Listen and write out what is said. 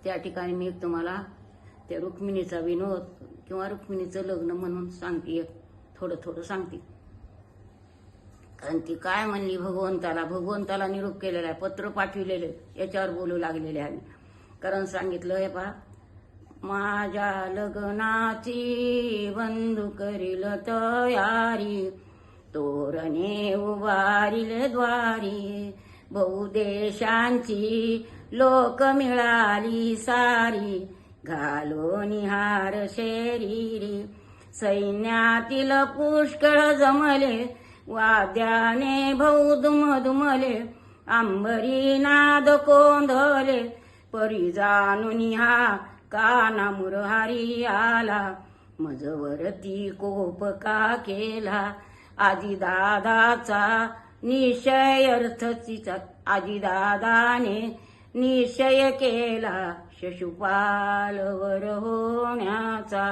त्या ठिकाणी मी तुम्हाला त्या रुक्मिणीचा विनोद किंवा रुक्मिणीचं लग्न म्हणून सांगते, थोडं थोडं सांगते. कारण ती काय म्हणली भगवंताला निरोप केलेला आहे, पत्र पाठविलेले, याच्यावर बोलू लागलेले आहे. कारण सांगितलं हे पहा, माझ्या लग्नाची बंधू करील तयारी, तोरणे उभारिल द्वारी, बहुदेशांची लोक मिळाली सारी, घालून हार शेरीरी, सैन्यातील पुष्कळ जमले, वाद्याने भाऊ दुमदुमले, अंबरी नाद कोंधले, परी जाणून हा काना मुरहारी आला, मजवरती कोप का केला, आजीदादाचा निश्चय अर्थचिचा, आजीदादाने निश्चय केला, शिशुपाल वर होण्याचा.